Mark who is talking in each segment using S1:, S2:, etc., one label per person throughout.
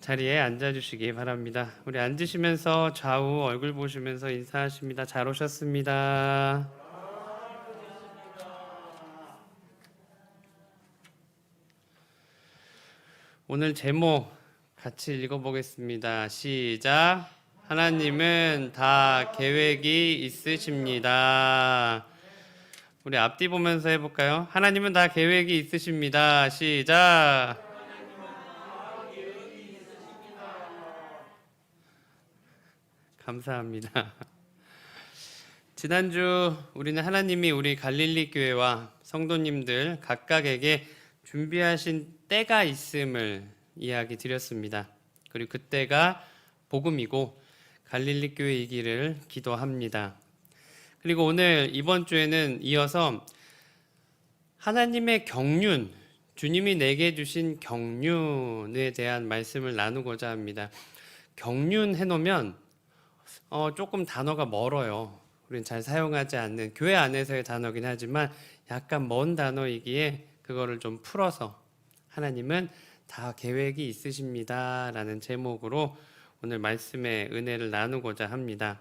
S1: 자리에 앉아주시기 바랍니다. 우리 앉으시면서 좌우 얼굴 보시면서 인사하십니다. 잘 오셨습니다. 오늘 제목 같이 읽어보겠습니다. 시작. 하나님은 다 계획이 있으십니다. 우리 앞뒤 보면서 해볼까요? 하나님은 다 계획이 있으십니다. 시작. 감사합니다. 지난주 우리는 하나님이 우리 갈릴리 교회와 성도님들 각각에게 준비하신 때가 있음을 이야기 드렸습니다. 그리고 그때가 복음이고 갈릴리 교회이기를 기도합니다. 그리고 오늘 이번 주에는 이어서 하나님의 경륜, 주님이 내게 주신 경륜에 대한 말씀을 나누고자 합니다. 경륜 해놓으면 조금 단어가 멀어요. 우리는 잘 사용하지 않는 교회 안에서의 단어긴 하지만 약간 먼 단어이기에 그거를 좀 풀어서 하나님은 다 계획이 있으십니다 라는 제목으로 오늘 말씀의 은혜를 나누고자 합니다.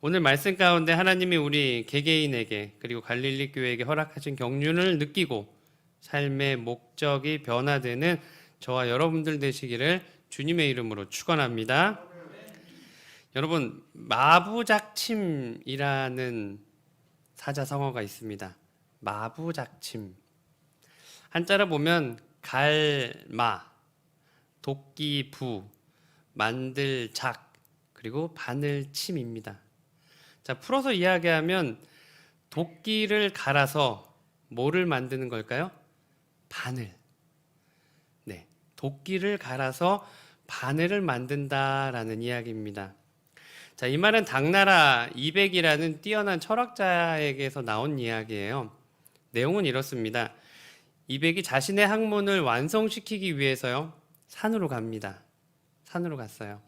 S1: 오늘 말씀 가운데 하나님이 우리 개개인에게 그리고 갈릴리 교회에게 허락하신 경륜을 느끼고 삶의 목적이 변화되는 저와 여러분들 되시기를 주님의 이름으로 축원합니다. 여러분, 마부작침이라는 사자성어가 있습니다. 마부작침. 한자로 보면 갈마, 도끼부, 만들작, 그리고 바늘침입니다. 자, 풀어서 이야기하면 도끼를 갈아서 뭐를 만드는 걸까요? 바늘. 네, 도끼를 갈아서 바늘을 만든다라는 이야기입니다. 자, 이 말은 당나라 이백이라는 뛰어난 철학자에게서 나온 이야기예요. 내용은 이렇습니다. 이백이 자신의 학문을 완성시키기 위해서요, 산으로 갑니다. 산으로 갔어요.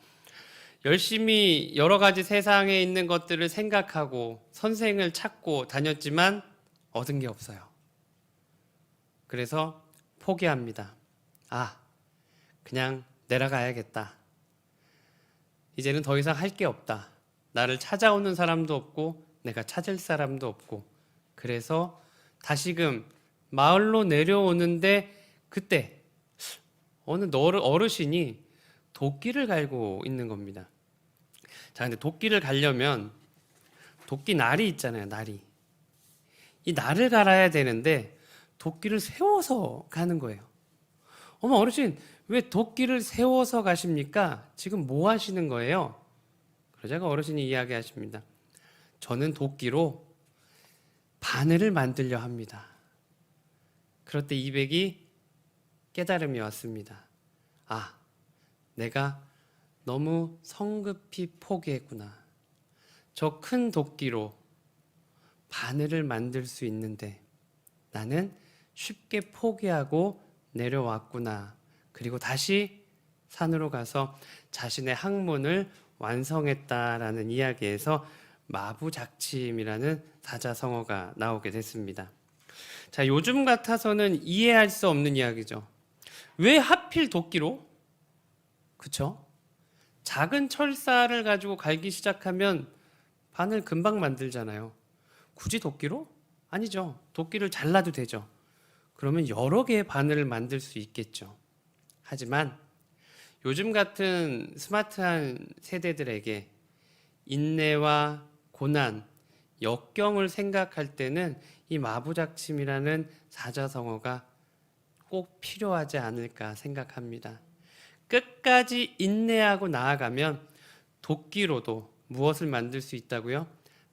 S1: 열심히 여러 가지 세상에 있는 것들을 생각하고 선생을 찾고 다녔지만 얻은 게 없어요. 그래서 포기합니다. 그냥 내려가야겠다. 이제는 더 이상 할 게 없다. 나를 찾아오는 사람도 없고 내가 찾을 사람도 없고. 그래서 다시금 마을로 내려오는데 그때 어느 어르신이 도끼를 갈고 있는 겁니다. 자, 근데 도끼를 갈려면 도끼 날이 있잖아요. 날이. 이 날을 갈아야 되는데 도끼를 세워서 가는 거예요. 어머, 어르신, 왜 도끼를 세워서 가십니까? 지금 뭐 하시는 거예요? 그러자가 어르신이 이야기하십니다. 저는 도끼로 바늘을 만들려 합니다. 그럴 때 이백이 깨달음이 왔습니다. 내가 너무 성급히 포기했구나. 저 큰 도끼로 바늘을 만들 수 있는데 나는 쉽게 포기하고 내려왔구나. 그리고 다시 산으로 가서 자신의 학문을 완성했다라는 이야기에서 마부작침이라는 사자성어가 나오게 됐습니다. 자, 요즘 같아서는 이해할 수 없는 이야기죠. 왜 하필 도끼로? 그쵸? 작은 철사를 가지고 갈기 시작하면 바늘 금방 만들잖아요. 굳이 도끼로? 아니죠. 도끼를 잘라도 되죠. 그러면 여러 개의 바늘을 만들 수 있겠죠. 하지만 요즘 같은 스마트한 세대들에게 인내와 고난, 역경을 생각할 때는 이 마부작침이라는 사자성어가 꼭 필요하지 않을까 생각합니다. 끝까지 인내하고 나아가면 도끼로도 무엇을 만들 수 있다고요?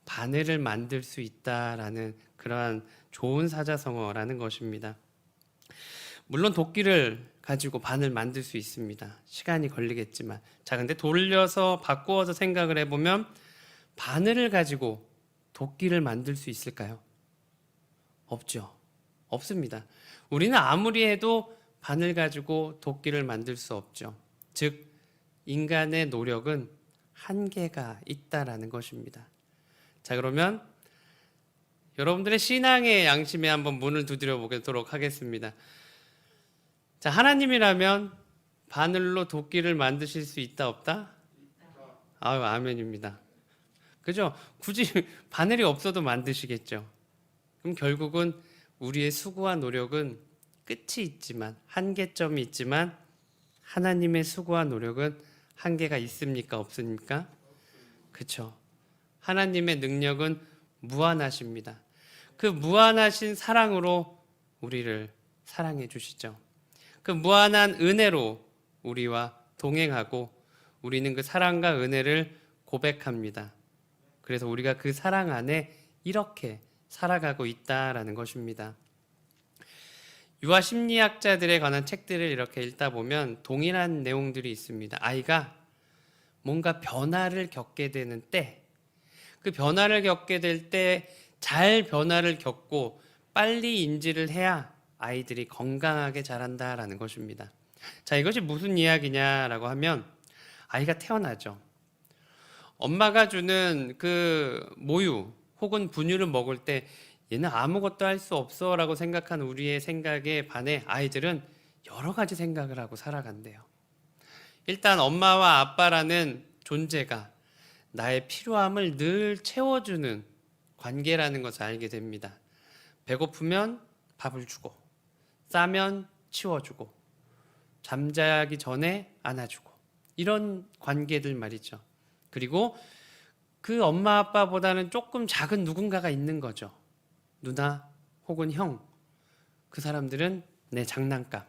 S1: 바늘을 만들 수 있다라는 그러한 좋은 사자성어라는 것입니다. 물론 도끼를 가지고 바늘 만들 수 있습니다. 시간이 걸리겠지만. 자, 근데 돌려서 바꾸어서 생각을 해보면 바늘을 가지고 도끼를 만들 수 있을까요? 없죠. 없습니다. 우리는 아무리 해도 바늘 가지고 도끼를 만들 수 없죠. 즉, 인간의 노력은 한계가 있다라는 것입니다. 자, 그러면 여러분들의 신앙의 양심에 한번 문을 두드려 보도록 하겠습니다. 자, 하나님이라면 바늘로 도끼를 만드실 수 있다 없다? 아유, 아멘입니다. 그죠? 굳이 바늘이 없어도 만드시겠죠. 그럼 결국은 우리의 수고와 노력은 끝이 있지만, 한계점이 있지만, 하나님의 수고와 노력은 한계가 있습니까? 없습니까? 그렇죠. 하나님의 능력은 무한하십니다. 그 무한하신 사랑으로 우리를 사랑해 주시죠. 그 무한한 은혜로 우리와 동행하고 우리는 그 사랑과 은혜를 고백합니다. 그래서 우리가 그 사랑 안에 이렇게 살아가고 있다라는 것입니다. 유아 심리학자들에 관한 책들을 이렇게 읽다 보면 동일한 내용들이 있습니다. 아이가 뭔가 변화를 겪게 되는 때, 그 변화를 겪게 될 때 잘 변화를 겪고 빨리 인지를 해야 아이들이 건강하게 자란다라는 것입니다. 자, 이것이 무슨 이야기냐라고 하면 아이가 태어나죠. 엄마가 주는 그 모유 혹은 분유를 먹을 때 얘는 아무것도 할 수 없어 라고 생각한 우리의 생각에 반해 아이들은 여러 가지 생각을 하고 살아간대요. 일단 엄마와 아빠라는 존재가 나의 필요함을 늘 채워주는 관계라는 것을 알게 됩니다. 배고프면 밥을 주고, 싸면 치워주고, 잠자기 전에 안아주고, 이런 관계들 말이죠. 그리고 그 엄마 아빠보다는 조금 작은 누군가가 있는 거죠. 누나 혹은 형, 그 사람들은 내 장난감.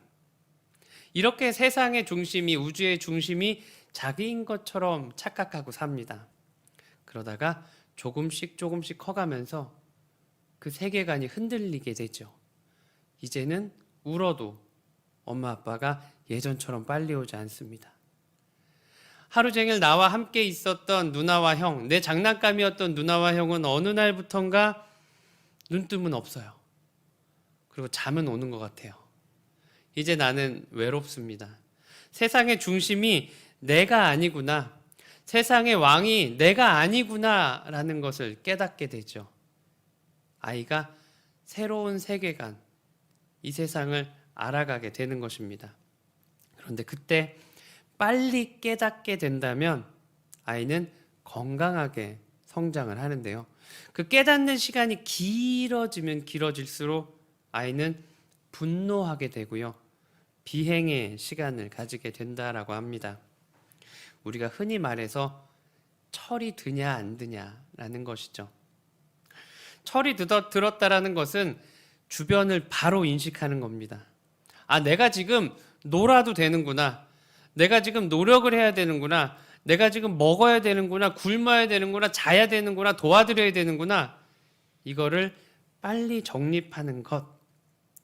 S1: 이렇게 세상의 중심이, 우주의 중심이 자기인 것처럼 착각하고 삽니다. 그러다가 조금씩 커가면서 그 세계관이 흔들리게 되죠. 이제는 울어도 엄마 아빠가 예전처럼 빨리 오지 않습니다. 하루 종일 나와 함께 있었던 누나와 형, 내 장난감이었던 누나와 형은 어느 날부턴가 눈뜨면 없어요. 그리고 잠은 오는 것 같아요. 이제 나는 외롭습니다. 세상의 중심이 내가 아니구나, 세상의 왕이 내가 아니구나 라는 것을 깨닫게 되죠. 아이가 새로운 세계관, 이 세상을 알아가게 되는 것입니다. 그런데 그때 빨리 깨닫게 된다면 아이는 건강하게 성장을 하는데요. 그 깨닫는 시간이 길어지면 길어질수록 아이는 분노하게 되고요. 비행의 시간을 가지게 된다라고 합니다. 우리가 흔히 말해서 철이 드냐 안 드냐라는 것이죠. 철이 들었다라는 것은 주변을 바로 인식하는 겁니다. 아, 내가 지금 놀아도 되는구나. 내가 지금 노력을 해야 되는구나. 내가 지금 먹어야 되는구나. 굶어야 되는구나. 자야 되는구나. 도와드려야 되는구나. 이거를 빨리 정립하는 것.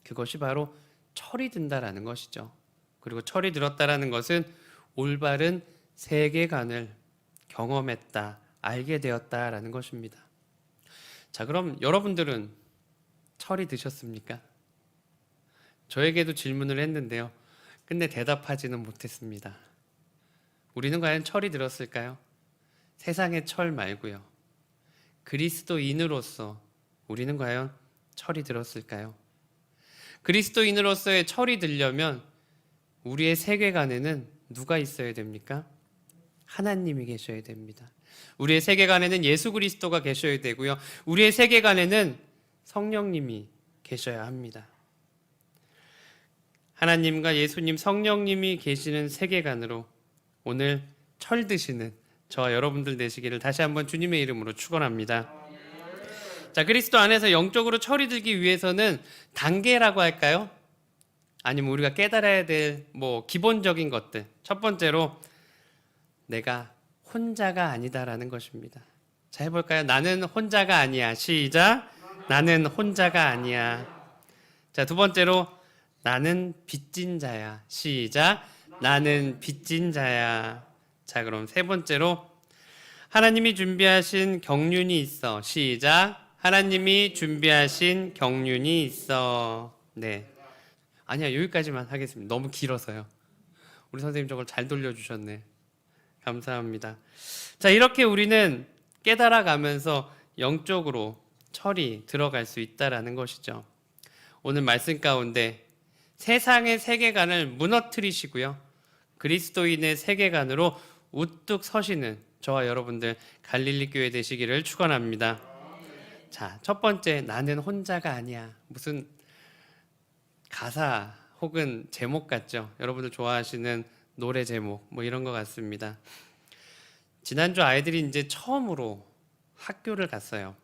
S1: 그것이 바로 철이 든다라는 것이죠. 그리고 철이 들었다라는 것은 올바른 세계관을 경험했다, 알게 되었다라는 것입니다. 자, 그럼 여러분들은 철이 드셨습니까? 저에게도 질문을 했는데요. 근데 대답하지는 못했습니다. 우리는 과연 철이 들었을까요? 세상의 철 말고요. 그리스도인으로서 우리는 과연 철이 들었을까요? 그리스도인으로서의 철이 들려면 우리의 세계관에는 누가 있어야 됩니까? 하나님이 계셔야 됩니다. 우리의 세계관에는 예수 그리스도가 계셔야 되고요. 우리의 세계관에는 성령님이 계셔야 합니다. 하나님과 예수님, 성령님이 계시는 세계관으로 오늘 철 드시는 저와 여러분들 되시기를 다시 한번 주님의 이름으로 축원합니다. 자, 그리스도 안에서 영적으로 철이 들기 위해서는 단계라고 할까요? 아니면 우리가 깨달아야 될 기본적인 것들. 첫 번째로 내가 혼자가 아니다라는 것입니다. 자, 해볼까요? 나는 혼자가 아니야. 시작. 나는 혼자가 아니야. 자, 두 번째로 나는 빚진 자야. 시작. 나는 빚진 자야. 자, 그럼 세 번째로 하나님이 준비하신 경륜이 있어. 시작. 하나님이 준비하신 경륜이 있어. 네. 아니야, 여기까지만 하겠습니다. 너무 길어서요. 우리 선생님 저걸 잘 돌려주셨네. 감사합니다. 자, 이렇게 우리는 깨달아가면서 영적으로 철이 들어갈 수 있다라는 것이죠. 오늘 말씀 가운데 세상의 세계관을 무너뜨리시고요. 그리스도인의 세계관으로 우뚝 서시는 저와 여러분들 갈릴리 교회 되시기를 축원합니다. 자, 첫 번째, 나는 혼자가 아니야. 무슨 가사 혹은 제목 같죠? 여러분들 좋아하시는 노래 제목 뭐 이런 것 같습니다. 지난주 아이들이 이제 처음으로 학교를 갔어요.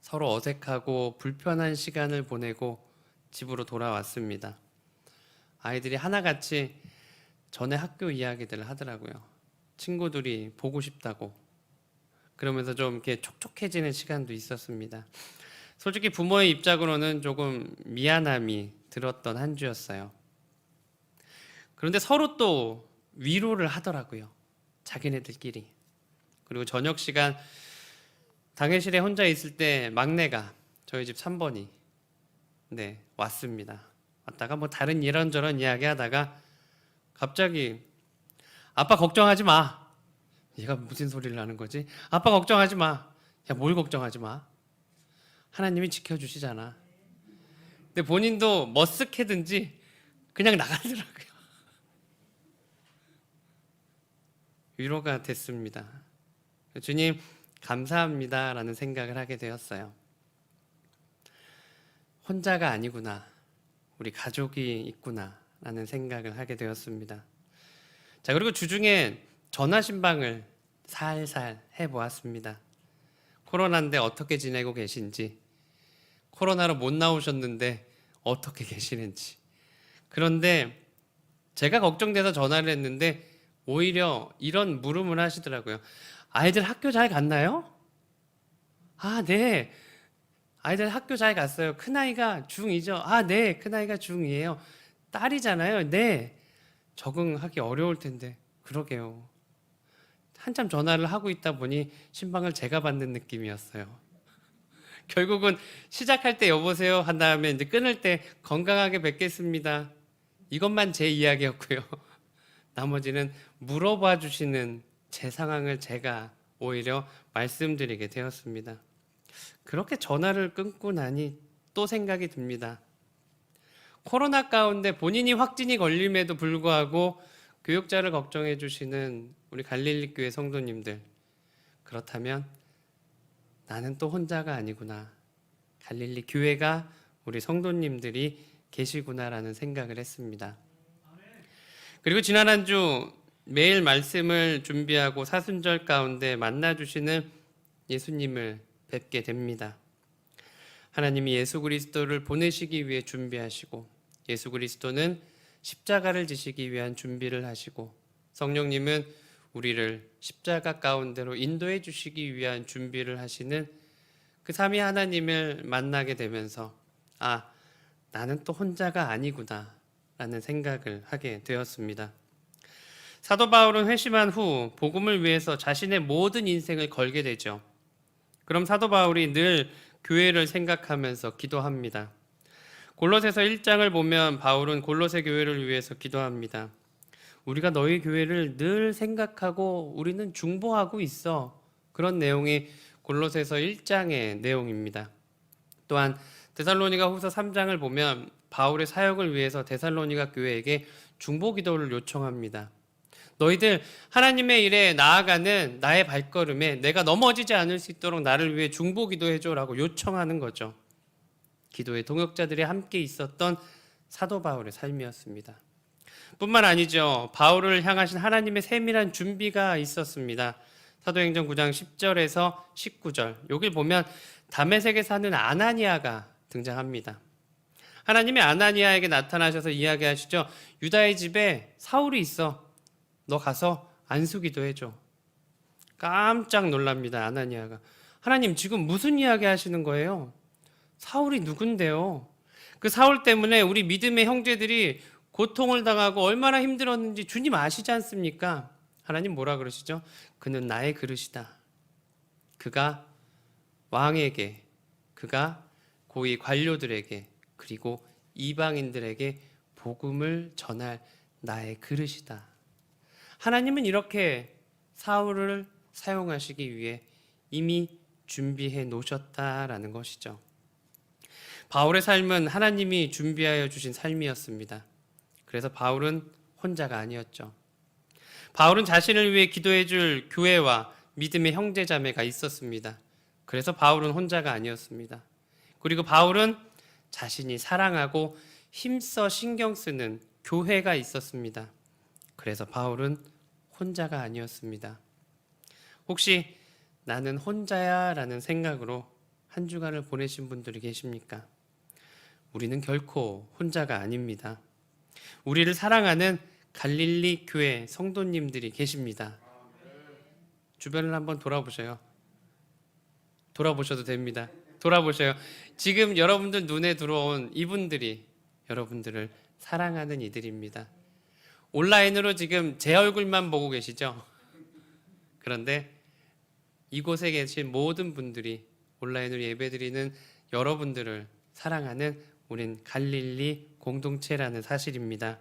S1: 서로 어색하고 불편한 시간을 보내고 집으로 돌아왔습니다. 아이들이 하나같이 전에 학교 이야기들을 하더라고요. 친구들이 보고 싶다고. 그러면서 좀 이렇게 촉촉해지는 시간도 있었습니다. 솔직히 부모의 입장으로는 조금 미안함이 들었던 한 주였어요. 그런데 서로 또 위로를 하더라고요. 자기네들끼리. 그리고 저녁 시간 당회실에 혼자 있을 때 막내가 저희 집 3번이 왔습니다. 왔다가 뭐 다른 이런저런 이야기 하다가 갑자기 아빠 걱정하지 마. 얘가 무슨 소리를 하는 거지? 아빠 걱정하지 마. 야, 뭘 걱정하지 마. 하나님이 지켜주시잖아. 근데 본인도 머쓱해든지 그냥 나가더라고요. 위로가 됐습니다. 주님 감사합니다 라는 생각을 하게 되었어요. 혼자가 아니구나. 우리 가족이 있구나 라는 생각을 하게 되었습니다. 자, 그리고 주중에 전화 신방을 살살 해보았습니다. 코로나인데 어떻게 지내고 계신지, 코로나로 못 나오셨는데 어떻게 계시는지. 그런데 제가 걱정돼서 전화를 했는데 오히려 이런 물음을 하시더라고요. 아이들 학교 잘 갔나요? 아, 네. 아이들 학교 잘 갔어요. 큰아이가 중2죠? 아, 네. 큰아이가 중2예요. 딸이잖아요. 네. 적응하기 어려울 텐데. 그러게요. 한참 전화를 하고 있다 보니 신방을 제가 받는 느낌이었어요. 결국은 시작할 때 여보세요 한 다음에 이제 끊을 때 건강하게 뵙겠습니다. 이것만 제 이야기였고요. 나머지는 물어봐 주시는 제 상황을 제가 오히려 말씀드리게 되었습니다. 그렇게 전화를 끊고 나니 또 생각이 듭니다. 코로나 가운데 본인이 확진이 걸림에도 불구하고 교육자를 걱정해 주시는 우리 갈릴리 교회 성도님들, 그렇다면 나는 또 혼자가 아니구나. 갈릴리 교회가 우리 성도님들이 계시구나라는 생각을 했습니다. 그리고 지난 한 주 매일 말씀을 준비하고 사순절 가운데 만나주시는 예수님을 뵙게 됩니다. 하나님이 예수 그리스도를 보내시기 위해 준비하시고 예수 그리스도는 십자가를 지시기 위한 준비를 하시고 성령님은 우리를 십자가 가운데로 인도해 주시기 위한 준비를 하시는 그 삼위 하나님을 만나게 되면서 아, 나는 또 혼자가 아니구나 라는 생각을 하게 되었습니다. 사도 바울은 회심한 후 복음을 위해서 자신의 모든 인생을 걸게 되죠. 그럼 사도 바울이 늘 교회를 생각하면서 기도합니다. 골로새서 1장을 보면 바울은 골로새 교회를 위해서 기도합니다. 우리가 너희 교회를 늘 생각하고 우리는 중보하고 있어. 그런 내용이 골로새서 1장의 내용입니다. 또한 데살로니가 후서 3장을 보면 바울의 사역을 위해서 데살로니가 교회에게 중보 기도를 요청합니다. 너희들 하나님의 일에 나아가는 나의 발걸음에 내가 넘어지지 않을 수 있도록 나를 위해 중보 기도해줘라고 요청하는 거죠. 기도의 동역자들이 함께 있었던 사도 바울의 삶이었습니다. 뿐만 아니죠. 바울을 향하신 하나님의 세밀한 준비가 있었습니다. 사도행전 9장 10절에서 19절 여길 보면 다메섹에 사는 아나니아가 등장합니다. 하나님이 아나니아에게 나타나셔서 이야기하시죠. 유다의 집에 사울이 있어. 너 가서 안수기도 해줘. 깜짝 놀랍니다. 아나니아가. 하나님 지금 무슨 이야기 하시는 거예요? 사울이 누군데요? 그 사울 때문에 우리 믿음의 형제들이 고통을 당하고 얼마나 힘들었는지 주님 아시지 않습니까? 하나님 뭐라 그러시죠? 그는 나의 그릇이다. 그가 왕에게, 그가 고위 관료들에게 그리고 이방인들에게 복음을 전할 나의 그릇이다. 하나님은 이렇게 사울을 사용하시기 위해 이미 준비해 놓으셨다라는 것이죠. 바울의 삶은 하나님이 준비하여 주신 삶이었습니다. 그래서 바울은 혼자가 아니었죠. 바울은 자신을 위해 기도해 줄 교회와 믿음의 형제 자매가 있었습니다. 그래서 바울은 혼자가 아니었습니다. 그리고 바울은 자신이 사랑하고 힘써 신경 쓰는 교회가 있었습니다. 그래서 바울은 혼자가 아니었습니다. 혹시 나는 혼자야 라는 생각으로 한 주간을 보내신 분들이 계십니까? 우리는 결코 혼자가 아닙니다. 우리를 사랑하는 갈릴리 교회 성도님들이 계십니다. 주변을 한번 돌아보셔요. 돌아보셔도 됩니다. 돌아보셔요. 지금 여러분들 눈에 들어온 이분들이 여러분들을 사랑하는 이들입니다. 온라인으로 지금 제 얼굴만 보고 계시죠? 그런데 이곳에 계신 모든 분들이 온라인으로 예배드리는 여러분들을 사랑하는 우린 갈릴리 공동체라는 사실입니다.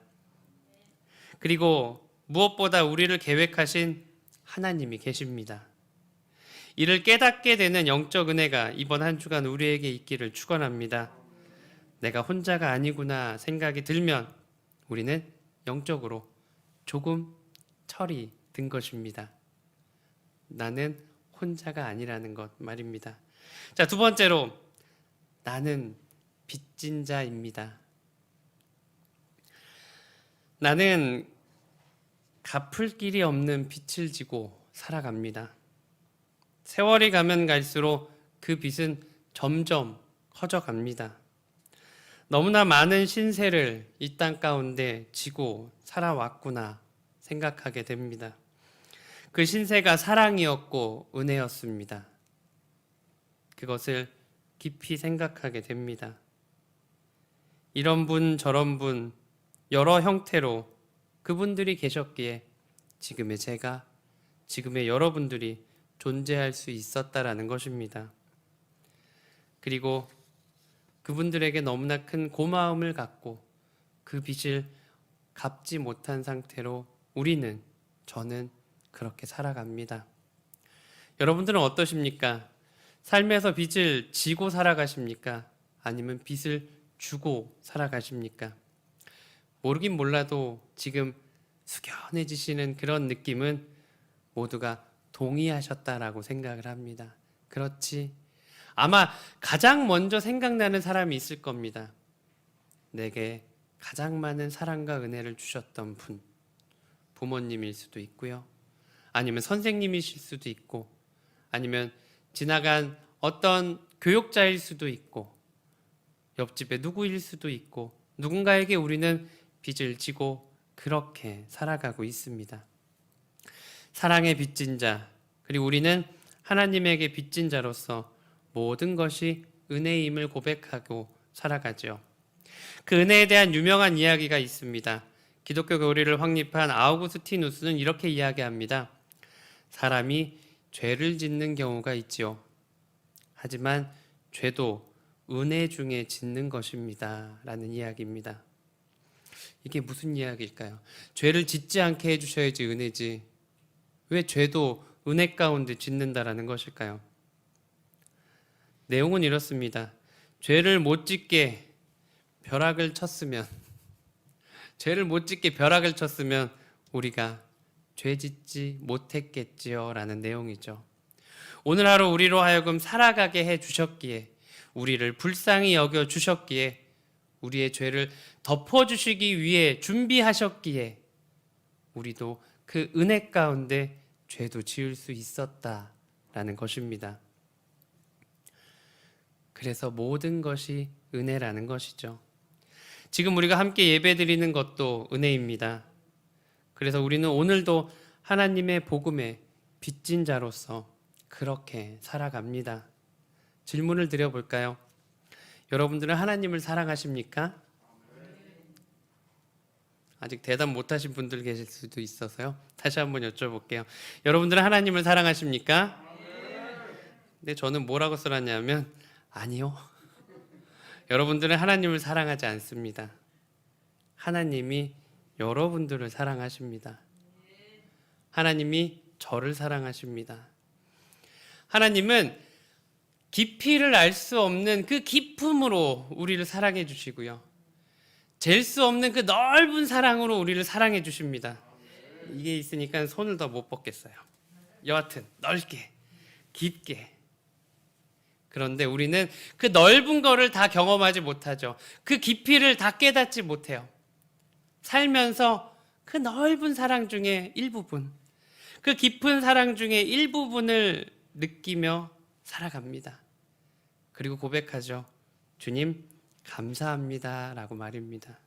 S1: 그리고 무엇보다 우리를 계획하신 하나님이 계십니다. 이를 깨닫게 되는 영적 은혜가 이번 한 주간 우리에게 있기를 축원합니다. 내가 혼자가 아니구나 생각이 들면 우리는 영적으로 조금 철이 든 것입니다. 나는 혼자가 아니라는 것 말입니다. 자, 두 번째로 나는 빚진 자입니다. 나는 갚을 길이 없는 빚을 지고 살아갑니다. 세월이 가면 갈수록 그 빚은 점점 커져갑니다. 너무나 많은 신세를 이 땅 가운데 지고 살아왔구나 생각하게 됩니다. 그 신세가 사랑이었고 은혜였습니다. 그것을 깊이 생각하게 됩니다. 이런 분 저런 분 여러 형태로 그분들이 계셨기에 지금의 제가, 지금의 여러분들이 존재할 수 있었다라는 것입니다. 그리고 그분들에게 너무나 큰 고마움을 갖고 그 빚을 갚지 못한 상태로 저는 그렇게 살아갑니다. 여러분들은 어떠십니까? 삶에서 빚을 지고 살아가십니까? 아니면 빚을 주고 살아가십니까? 모르긴 몰라도 지금 숙연해지시는 그런 느낌은 모두가 동의하셨다라고 생각을 합니다. 그렇지. 아마 가장 먼저 생각나는 사람이 있을 겁니다. 내게 가장 많은 사랑과 은혜를 주셨던 분. 부모님일 수도 있고요. 아니면 선생님이실 수도 있고, 아니면 지나간 어떤 교육자일 수도 있고, 옆집의 누구일 수도 있고, 누군가에게 우리는 빚을 지고 그렇게 살아가고 있습니다. 사랑의 빚진 자, 그리고 우리는 하나님에게 빚진 자로서 모든 것이 은혜임을 고백하고 살아가죠. 그 은혜에 대한 유명한 이야기가 있습니다. 기독교 교리를 확립한 아우구스티누스는 이렇게 이야기합니다. 사람이 죄를 짓는 경우가 있지요. 하지만 죄도 은혜 중에 짓는 것입니다. 라는 이야기입니다. 이게 무슨 이야기일까요? 죄를 짓지 않게 해주셔야지 은혜지. 왜 죄도 은혜 가운데 짓는다라는 것일까요? 내용은 이렇습니다. 죄를 못 짓게 벼락을 쳤으면 우리가 죄 짓지 못했겠지요 라는 내용이죠. 오늘 하루 우리로 하여금 살아가게 해주셨기에, 우리를 불쌍히 여겨주셨기에, 우리의 죄를 덮어주시기 위해 준비하셨기에 우리도 그 은혜 가운데 죄도 지을 수 있었다라는 것입니다. 그래서 모든 것이 은혜라는 것이죠. 지금 우리가 함께 예배드리는 것도 은혜입니다. 그래서 우리는 오늘도 하나님의 복음에 빚진 자로서 그렇게 살아갑니다. 질문을 드려볼까요? 여러분들은 하나님을 사랑하십니까? 아직 대답 못하신 분들 계실 수도 있어서요. 다시 한번 여쭤볼게요. 여러분들은 하나님을 사랑하십니까? 근데 저는 뭐라고 써놨냐면 아니요. 여러분들은 하나님을 사랑하지 않습니다. 하나님이 여러분들을 사랑하십니다. 하나님이 저를 사랑하십니다. 하나님은 깊이를 알 수 없는 그 깊음으로 우리를 사랑해 주시고요. 잴 수 없는 그 넓은 사랑으로 우리를 사랑해 주십니다. 이게 있으니까 손을 더 못 뻗겠어요. 여하튼 넓게, 깊게. 그런데 우리는 그 넓은 거를 다 경험하지 못하죠. 그 깊이를 다 깨닫지 못해요. 살면서 그 넓은 사랑 중에 일부분, 그 깊은 사랑 중에 일부분을 느끼며 살아갑니다. 그리고 고백하죠. 주님 감사합니다 라고 말입니다.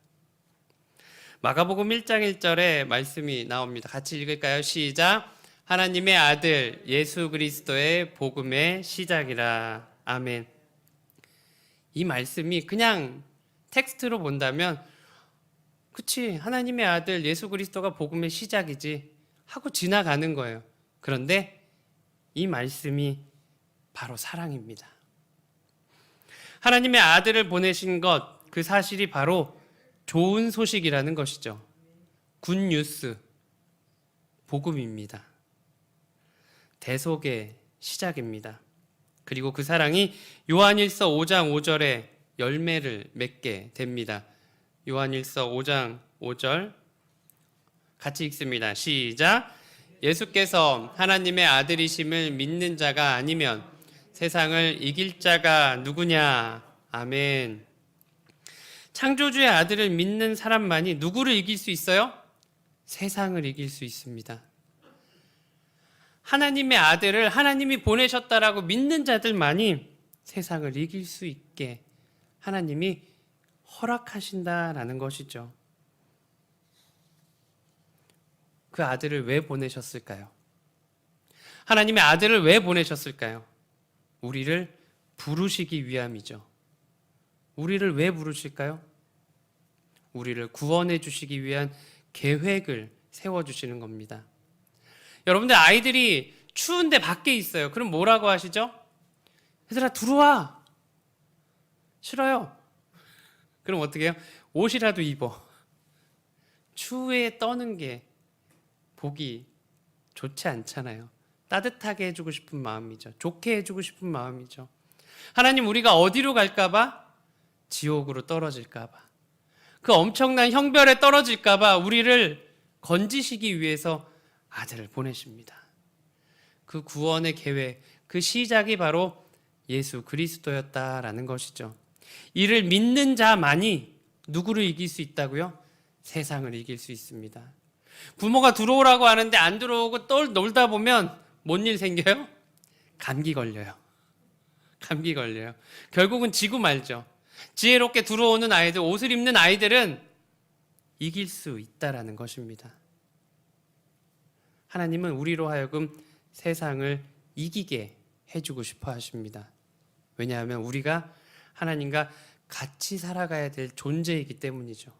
S1: 마가복음 1장 1절에 말씀이 나옵니다. 같이 읽을까요? 시작. 하나님의 아들 예수 그리스도의 복음의 시작이라. 아멘. 이 말씀이 그냥 텍스트로 본다면 그치, 하나님의 아들 예수 그리스도가 복음의 시작이지 하고 지나가는 거예요. 그런데 이 말씀이 바로 사랑입니다. 하나님의 아들을 보내신 것, 그 사실이 바로 좋은 소식이라는 것이죠. 굿뉴스, 복음입니다. 대속의 시작입니다. 그리고 그 사랑이 요한일서 5장 5절에 열매를 맺게 됩니다. 요한일서 5장 5절 같이 읽습니다. 시작. 예수께서 하나님의 아들이심을 믿는 자가 아니면 세상을 이길 자가 누구냐? 아멘. 창조주의 아들을 믿는 사람만이 누구를 이길 수 있어요? 세상을 이길 수 있습니다. 하나님의 아들을 하나님이 보내셨다라고 믿는 자들만이 세상을 이길 수 있게 하나님이 허락하신다라는 것이죠. 그 아들을 왜 보내셨을까요? 하나님의 아들을 왜 보내셨을까요? 우리를 부르시기 위함이죠. 우리를 왜 부르실까요? 우리를 구원해 주시기 위한 계획을 세워주시는 겁니다. 여러분들 아이들이 추운데 밖에 있어요. 그럼 뭐라고 하시죠? 얘들아 들어와. 싫어요. 그럼 어떻게 해요? 옷이라도 입어. 추위에 떠는 게 보기 좋지 않잖아요. 따뜻하게 해주고 싶은 마음이죠. 좋게 해주고 싶은 마음이죠. 하나님 우리가 어디로 갈까봐? 지옥으로 떨어질까봐. 그 엄청난 형별에 떨어질까봐 우리를 건지시기 위해서 아들을 보내십니다. 그 구원의 계획, 그 시작이 바로 예수 그리스도였다라는 것이죠. 이를 믿는 자만이 누구를 이길 수 있다고요? 세상을 이길 수 있습니다. 부모가 들어오라고 하는데 안 들어오고 놀다 보면 뭔 일 생겨요? 감기 걸려요. 감기 걸려요. 결국은 지고 말죠. 지혜롭게 들어오는 아이들, 옷을 입는 아이들은 이길 수 있다라는 것입니다. 하나님은 우리로 하여금 세상을 이기게 해주고 싶어 하십니다. 왜냐하면 우리가 하나님과 같이 살아가야 될 존재이기 때문이죠.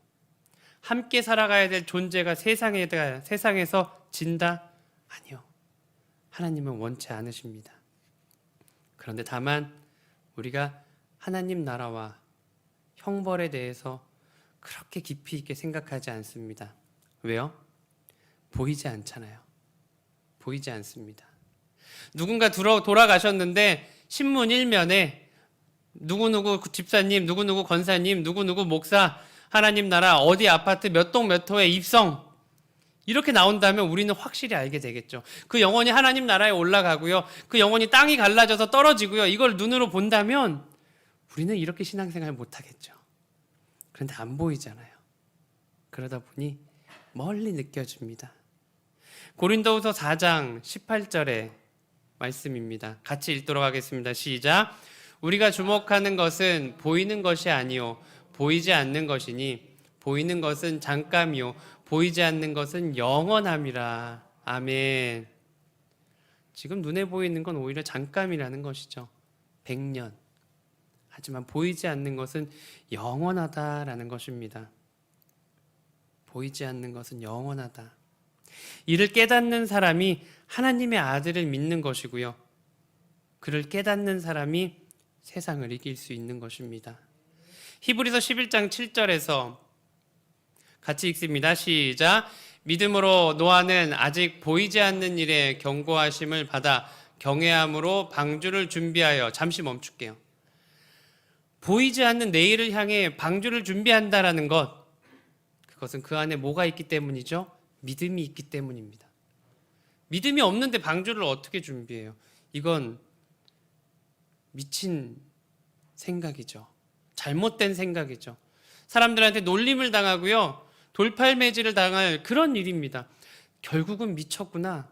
S1: 함께 살아가야 될 존재가 세상에서 진다? 아니요. 하나님은 원치 않으십니다. 그런데 다만 우리가 하나님 나라와 형벌에 대해서 그렇게 깊이 있게 생각하지 않습니다. 왜요? 보이지 않잖아요. 보이지 않습니다. 누군가 돌아가셨는데 신문 1면에 누구누구 집사님, 누구누구 권사님, 누구누구 목사, 하나님 나라 어디 아파트 몇 동 몇 호에 입성, 이렇게 나온다면 우리는 확실히 알게 되겠죠. 그 영혼이 하나님 나라에 올라가고요. 그 영혼이 땅이 갈라져서 떨어지고요. 이걸 눈으로 본다면 우리는 이렇게 신앙생활 못하겠죠. 그런데 안 보이잖아요. 그러다 보니 멀리 느껴집니다. 고린도후서 4장 18절의 말씀입니다. 같이 읽도록 하겠습니다. 시작. 우리가 주목하는 것은 보이는 것이 아니요 보이지 않는 것이니 보이는 것은 잠깐이요 보이지 않는 것은 영원함이라. 아멘. 지금 눈에 보이는 건 오히려 잠깐이라는 것이죠. 100년. 하지만 보이지 않는 것은 영원하다라는 것입니다. 보이지 않는 것은 영원하다. 이를 깨닫는 사람이 하나님의 아들을 믿는 것이고요. 그를 깨닫는 사람이 세상을 이길 수 있는 것입니다. 히브리서 11장 7절에서 같이 읽습니다. 시작. 믿음으로 노아는 아직 보이지 않는 일에 경고하심을 받아 경외함으로 방주를 준비하여, 잠시 멈출게요. 보이지 않는 내일을 향해 방주를 준비한다라는 것, 그것은 그 안에 뭐가 있기 때문이죠? 믿음이 있기 때문입니다. 믿음이 없는데 방주를 어떻게 준비해요? 이건 미친 생각이죠. 잘못된 생각이죠. 사람들한테 놀림을 당하고요, 돌팔매질을 당할 그런 일입니다. 결국은 미쳤구나,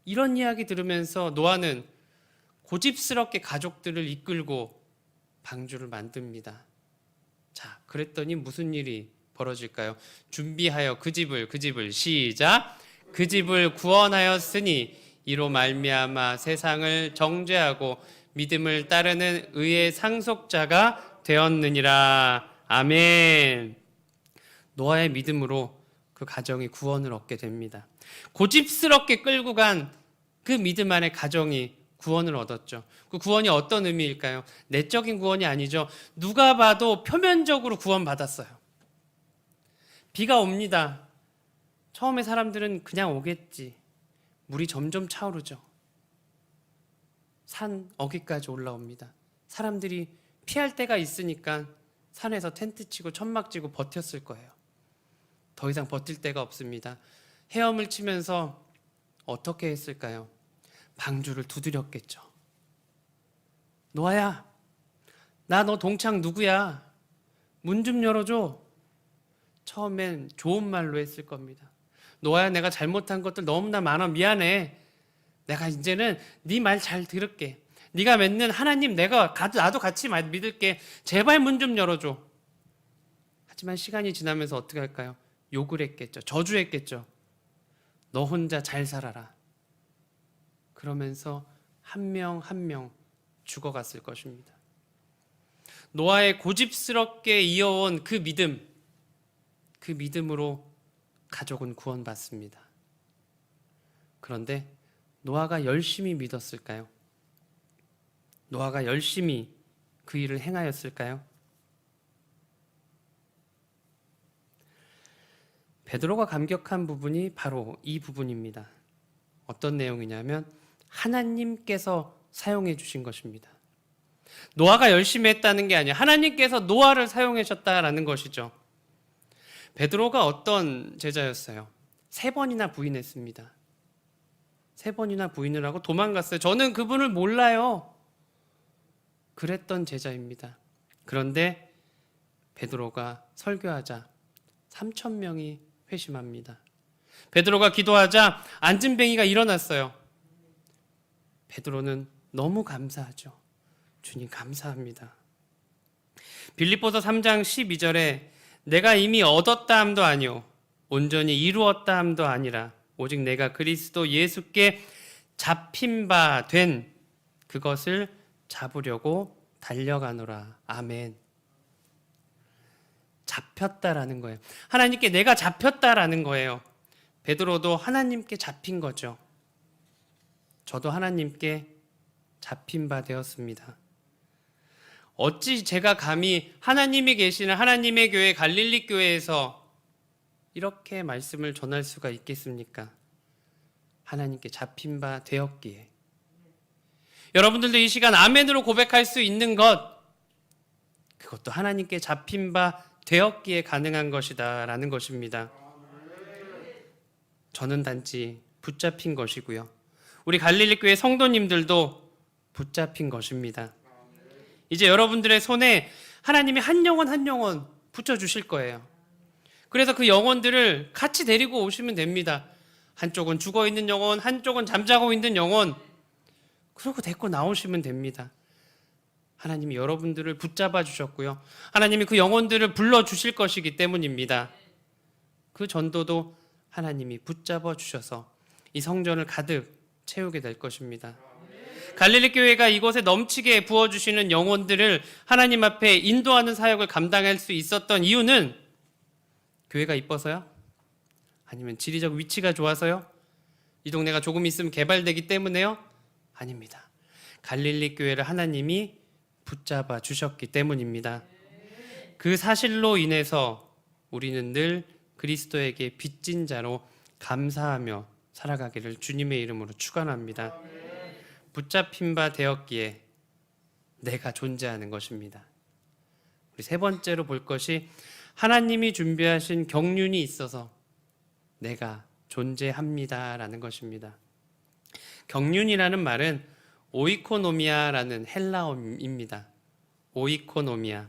S1: 이런 이야기 들으면서 노아는 고집스럽게 가족들을 이끌고 방주를 만듭니다. 자, 그랬더니 무슨 일이 벌어질까요? 준비하여 그 집을 시작. 그 집을 구원하였으니 이로 말미암아 세상을 정죄하고 믿음을 따르는 의의 상속자가 되었느니라. 아멘. 노아의 믿음으로 그 가정이 구원을 얻게 됩니다. 고집스럽게 끌고 간 그 믿음 안에 가정이 구원을 얻었죠. 그 구원이 어떤 의미일까요? 내적인 구원이 아니죠. 누가 봐도 표면적으로 구원받았어요. 비가 옵니다. 처음에 사람들은 그냥 오겠지. 물이 점점 차오르죠. 산 어귀까지 올라옵니다. 사람들이 피할 데가 있으니까 산에서 텐트 치고 천막 치고 버텼을 거예요. 더 이상 버틸 데가 없습니다. 헤엄을 치면서 어떻게 했을까요? 방주를 두드렸겠죠. 노아야, 나 너 동창 누구야? 문 좀 열어줘. 처음엔 좋은 말로 했을 겁니다. 노아야, 내가 잘못한 것들 너무나 많아. 미안해. 내가 이제는 네 말 잘 들을게. 네가 믿는 하나님 나도 같이 믿을게. 제발 문 좀 열어줘. 하지만 시간이 지나면서 어떻게 할까요? 욕을 했겠죠. 저주했겠죠. 너 혼자 잘 살아라. 그러면서 한 명 한 명 죽어갔을 것입니다. 노아의 고집스럽게 이어온 그 믿음으로 가족은 구원받습니다. 그런데 노아가 열심히 믿었을까요? 노아가 열심히 그 일을 행하였을까요? 베드로가 감격한 부분이 바로 이 부분입니다. 어떤 내용이냐면 하나님께서 사용해 주신 것입니다. 노아가 열심히 했다는 게 아니라 하나님께서 노아를 사용하셨다라는 것이죠. 베드로가 어떤 제자였어요? 3번이나 부인했습니다. 3번이나 부인을 하고 도망갔어요. 저는 그분을 몰라요. 그랬던 제자입니다. 그런데 베드로가 설교하자 3,000명이 회심합니다. 베드로가 기도하자 안진뱅이가 일어났어요. 베드로는 너무 감사하죠. 주님 감사합니다. 빌립보서 3장 12절에 내가 이미 얻었다 함도 아니요 온전히 이루었다 함도 아니라 오직 내가 그리스도 예수께 잡힌 바 된 그것을 잡으려고 달려가노라. 아멘. 잡혔다라는 거예요. 하나님께 내가 잡혔다라는 거예요. 베드로도 하나님께 잡힌 거죠. 저도 하나님께 잡힌 바 되었습니다. 어찌 제가 감히 하나님이 계시는 하나님의 교회 갈릴리 교회에서 이렇게 말씀을 전할 수가 있겠습니까? 하나님께 잡힌 바 되었기에. 여러분들도 이 시간 아멘으로 고백할 수 있는 것, 그것도 하나님께 잡힌 바 되었기에 가능한 것이다 라는 것입니다. 저는 단지 붙잡힌 것이고요, 우리 갈릴리 교회 성도님들도 붙잡힌 것입니다. 이제 여러분들의 손에 하나님이 한 영혼 한 영혼 붙여주실 거예요. 그래서 그 영혼들을 같이 데리고 오시면 됩니다. 한쪽은 죽어있는 영혼, 한쪽은 잠자고 있는 영혼, 그러고 데리고 나오시면 됩니다. 하나님이 여러분들을 붙잡아 주셨고요, 하나님이 그 영혼들을 불러주실 것이기 때문입니다. 그 전도도 하나님이 붙잡아 주셔서 이 성전을 가득 채우게 될 것입니다. 갈릴리 교회가 이곳에 넘치게 부어주시는 영혼들을 하나님 앞에 인도하는 사역을 감당할 수 있었던 이유는 교회가 이뻐서요? 아니면 지리적 위치가 좋아서요? 이 동네가 조금 있으면 개발되기 때문에요? 아닙니다. 갈릴리 교회를 하나님이 붙잡아 주셨기 때문입니다. 그 사실로 인해서 우리는 늘 그리스도에게 빚진 자로 감사하며 살아가기를 주님의 이름으로 축원합니다. 붙잡힌 바 되었기에 내가 존재하는 것입니다. 우리 세 번째로 볼 것이 하나님이 준비하신 경륜이 있어서 내가 존재합니다라는 것입니다. 경륜이라는 말은 오이코노미아라는 헬라어입니다. 오이코노미아.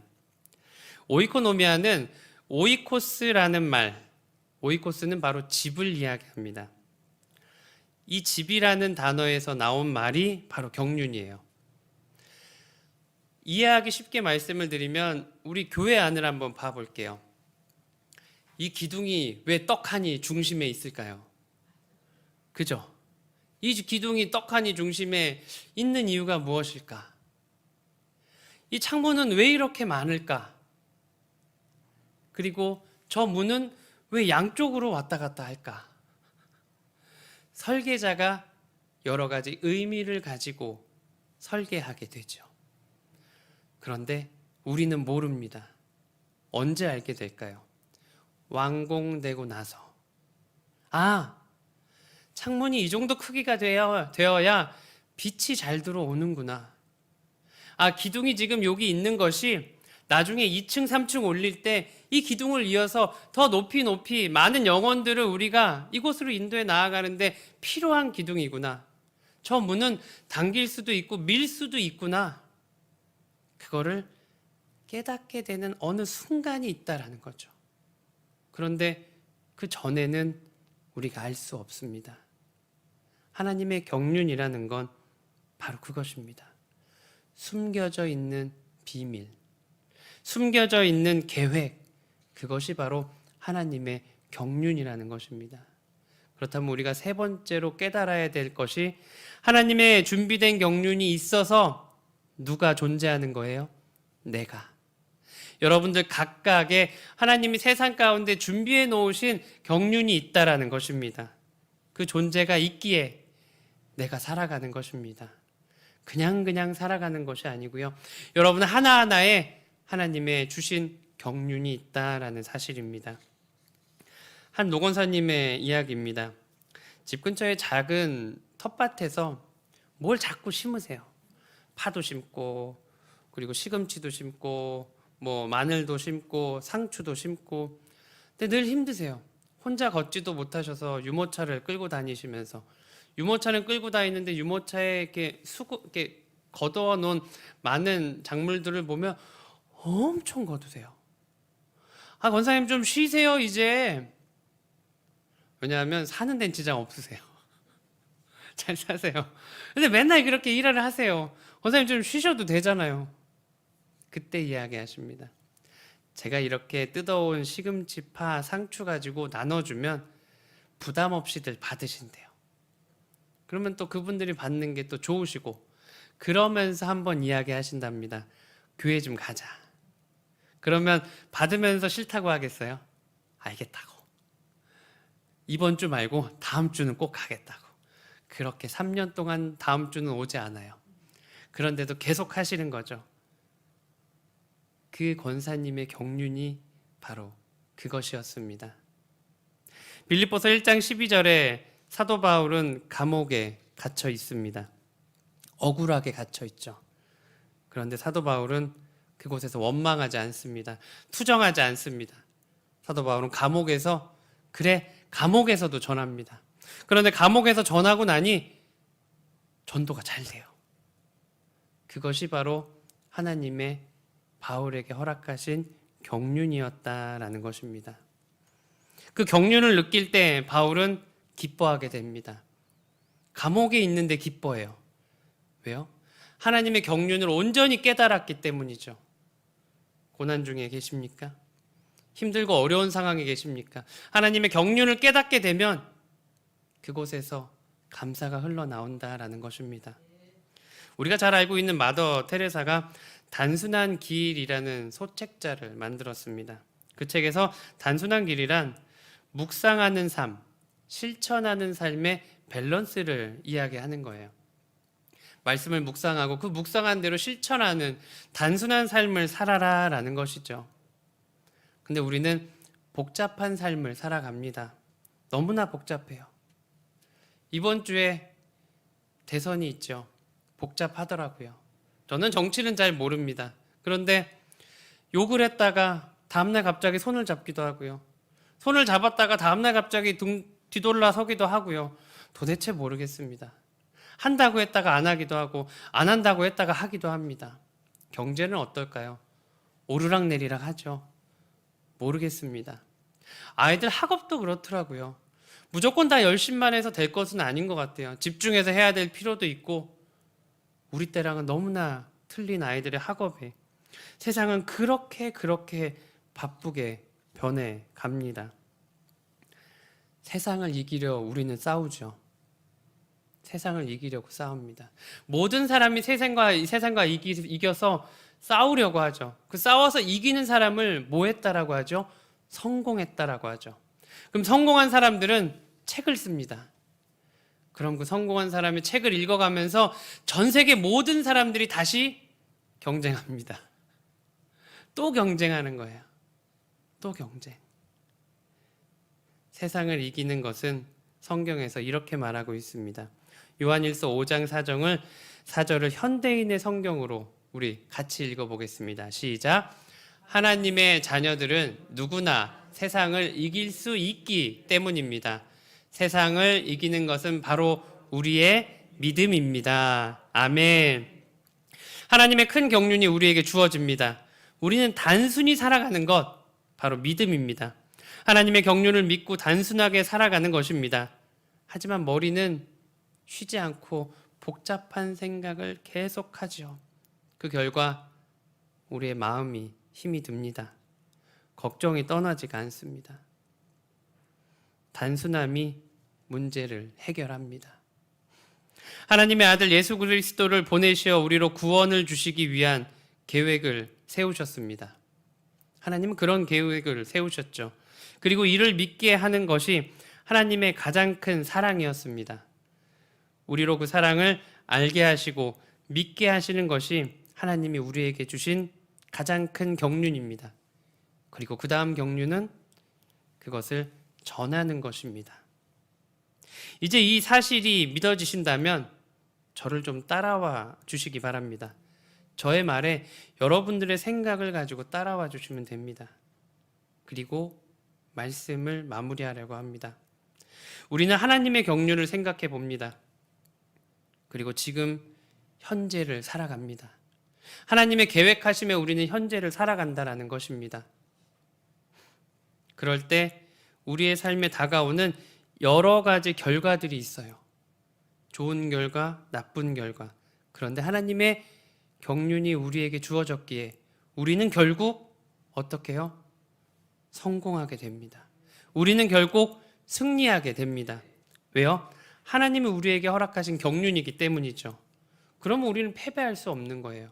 S1: 오이코노미아는 오이코스라는 말, 오이코스는 바로 집을 이야기합니다. 이 집이라는 단어에서 나온 말이 바로 경륜이에요. 이해하기 쉽게 말씀을 드리면 우리 교회 안을 한번 봐볼게요. 이 기둥이 왜 떡하니 중심에 있을까요? 그죠? 이 기둥이 떡하니 중심에 있는 이유가 무엇일까? 이 창문은 왜 이렇게 많을까? 그리고 저 문은 왜 양쪽으로 왔다 갔다 할까? 설계자가 여러 가지 의미를 가지고 설계하게 되죠. 그런데 우리는 모릅니다. 언제 알게 될까요? 완공되고 나서. 창문이 이 정도 크기가 되어야 빛이 잘 들어오는구나. 기둥이 지금 여기 있는 것이 나중에 2층, 3층 올릴 때 이 기둥을 이어서 더 높이 많은 영혼들을 우리가 이곳으로 인도해 나아가는데 필요한 기둥이구나. 저 문은 당길 수도 있고 밀 수도 있구나. 그거를 깨닫게 되는 어느 순간이 있다라는 거죠. 그런데 그 전에는 우리가 알 수 없습니다. 하나님의 경륜이라는 건 바로 그것입니다. 숨겨져 있는 비밀, 숨겨져 있는 계획, 그것이 바로 하나님의 경륜이라는 것입니다. 그렇다면 우리가 세 번째로 깨달아야 될 것이 하나님의 준비된 경륜이 있어서 누가 존재하는 거예요? 내가. 여러분들 각각의 하나님이 세상 가운데 준비해 놓으신 경륜이 있다라는 것입니다. 그 존재가 있기에 내가 살아가는 것입니다. 그냥 살아가는 것이 아니고요. 여러분 하나하나에 하나님의 주신 경륜이 있다라는 사실입니다. 한 노건사님의 이야기입니다. 집 근처에 작은 텃밭에서 뭘 자꾸 심으세요. 파도 심고, 그리고 시금치도 심고, 마늘도 심고, 상추도 심고. 근데 늘 힘드세요. 혼자 걷지도 못하셔서 유모차를 끌고 다니시면서, 유모차는 끌고 다니는데 유모차에 이렇게 걷어 놓은 많은 작물들을 보면 엄청 거두세요. 권사님 좀 쉬세요 이제. 왜냐하면 사는 데는 지장 없으세요. 잘 사세요. 근데 맨날 그렇게 일을 하세요. 권사님 좀 쉬셔도 되잖아요. 그때 이야기하십니다. 제가 이렇게 뜯어온 시금치, 파, 상추 가지고 나눠주면 부담 없이들 받으신대요. 그러면 또 그분들이 받는 게 또 좋으시고, 그러면서 한번 이야기하신답니다. 교회 좀 가자. 그러면 받으면서 싫다고 하겠어요? 알겠다고. 이번 주 말고 다음 주는 꼭 가겠다고. 그렇게 3년 동안 다음 주는 오지 않아요. 그런데도 계속 하시는 거죠. 그 권사님의 경륜이 바로 그것이었습니다. 빌립보서 1장 12절에 사도 바울은 감옥에 갇혀 있습니다. 억울하게 갇혀 있죠. 그런데 사도 바울은 그곳에서 원망하지 않습니다. 투정하지 않습니다. 사도 바울은 감옥에서도 전합니다. 그런데 감옥에서 전하고 나니 전도가 잘 돼요. 그것이 바로 하나님의 바울에게 허락하신 경륜이었다라는 것입니다. 그 경륜을 느낄 때 바울은 기뻐하게 됩니다. 감옥에 있는데 기뻐해요. 왜요? 하나님의 경륜을 온전히 깨달았기 때문이죠. 고난 중에 계십니까? 힘들고 어려운 상황에 계십니까? 하나님의 경륜을 깨닫게 되면 그곳에서 감사가 흘러나온다라는 것입니다. 우리가 잘 알고 있는 마더 테레사가 단순한 길이라는 소책자를 만들었습니다. 그 책에서 단순한 길이란 묵상하는 삶, 실천하는 삶의 밸런스를 이야기하는 거예요. 말씀을 묵상하고 그 묵상한 대로 실천하는 단순한 삶을 살아라라는 것이죠. 근데 우리는 복잡한 삶을 살아갑니다. 너무나 복잡해요. 이번 주에 대선이 있죠. 복잡하더라고요. 저는 정치는 잘 모릅니다. 그런데 욕을 했다가 다음날 갑자기 손을 잡기도 하고요. 손을 잡았다가 다음날 갑자기 뒤돌아 서기도 하고요. 도대체 모르겠습니다. 한다고 했다가 안 하기도 하고 안 한다고 했다가 하기도 합니다. 경제는 어떨까요? 오르락내리락 하죠. 모르겠습니다. 아이들 학업도 그렇더라고요. 무조건 다 열심만 해서 될 것은 아닌 것 같아요. 집중해서 해야 될 필요도 있고, 우리 때랑은 너무나 틀린 아이들의 학업에 세상은 그렇게 바쁘게 변해 갑니다. 세상을 이기려 우리는 싸우죠. 세상을 이기려고 싸웁니다. 모든 사람이 세상과 이겨서 싸우려고 하죠. 그 싸워서 이기는 사람을 뭐 했다라고 하죠? 성공했다라고 하죠. 그럼 성공한 사람들은 책을 씁니다. 그럼 그 성공한 사람의 책을 읽어가면서 전 세계 모든 사람들이 다시 경쟁합니다. 또 경쟁하는 거예요. 또 경쟁. 세상을 이기는 것은 성경에서 이렇게 말하고 있습니다. 요한일서 5장 4절을 현대인의 성경으로 우리 같이 읽어보겠습니다. 시작. 하나님의 자녀들은 누구나 세상을 이길 수 있기 때문입니다. 세상을 이기는 것은 바로 우리의 믿음입니다. 아멘. 하나님의 큰 경륜이 우리에게 주어집니다. 우리는 단순히 살아가는 것, 바로 믿음입니다. 하나님의 경륜을 믿고 단순하게 살아가는 것입니다. 하지만 머리는 쉬지 않고 복잡한 생각을 계속하죠. 그 결과 우리의 마음이 힘이 듭니다. 걱정이 떠나지가 않습니다. 단순함이 문제를 해결합니다. 하나님의 아들 예수 그리스도를 보내시어 우리로 구원을 주시기 위한 계획을 세우셨습니다. 하나님은 그런 계획을 세우셨죠. 그리고 이를 믿게 하는 것이 하나님의 가장 큰 사랑이었습니다. 우리로 그 사랑을 알게 하시고 믿게 하시는 것이 하나님이 우리에게 주신 가장 큰 경륜입니다. 그리고 그 다음 경륜은 그것을 전하는 것입니다. 이제 이 사실이 믿어지신다면 저를 좀 따라와 주시기 바랍니다. 저의 말에 여러분들의 생각을 가지고 따라와 주시면 됩니다. 그리고 말씀을 마무리하려고 합니다. 우리는 하나님의 경륜을 생각해 봅니다. 그리고 지금 현재를 살아갑니다. 하나님의 계획하심에 우리는 현재를 살아간다라는 것입니다. 그럴 때 우리의 삶에 다가오는 여러 가지 결과들이 있어요. 좋은 결과, 나쁜 결과. 그런데 하나님의 경륜이 우리에게 주어졌기에 우리는 결국 어떻게 해요? 성공하게 됩니다. 우리는 결국 승리하게 됩니다. 왜요? 하나님이 우리에게 허락하신 경륜이기 때문이죠. 그러면 우리는 패배할 수 없는 거예요.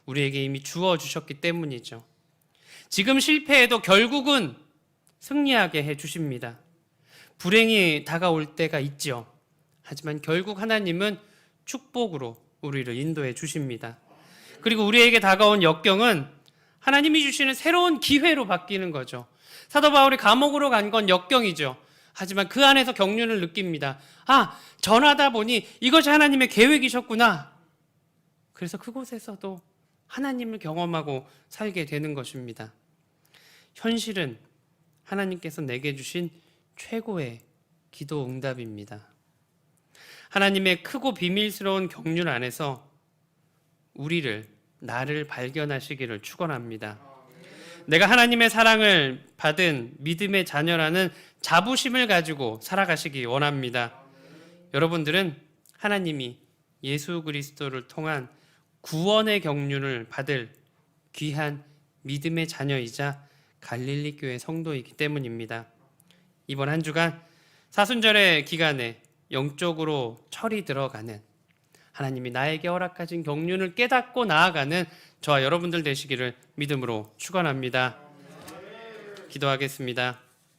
S1: 우리에게 이미 주어주셨기 때문이죠. 지금 실패해도 결국은 승리하게 해주십니다. 불행이 다가올 때가 있죠. 하지만 결국 하나님은 축복으로 우리를 인도해 주십니다. 그리고 우리에게 다가온 역경은 하나님이 주시는 새로운 기회로 바뀌는 거죠. 사도 바울이 감옥으로 간 건 역경이죠. 하지만 그 안에서 경륜을 느낍니다. 아, 전하다 보니 이것이 하나님의 계획이셨구나. 그래서 그곳에서도 하나님을 경험하고 살게 되는 것입니다. 현실은 하나님께서 내게 주신 최고의 기도 응답입니다. 하나님의 크고 비밀스러운 경륜 안에서 나를 발견하시기를 축원합니다. 내가 하나님의 사랑을 받은 믿음의 자녀라는 자부심을 가지고 살아가시기 원합니다. 여러분들은 하나님이 예수 그리스도를 통한 구원의 경륜을 받을 귀한 믿음의 자녀이자 갈릴리 교회 성도이기 때문입니다. 이번 한 주간 사순절의 기간에 영적으로 철이 들어가는, 하나님이 나에게 허락하신 경륜을 깨닫고 나아가는 저와 여러분들 되시기를 믿음으로 축원합니다. 기도하겠습니다.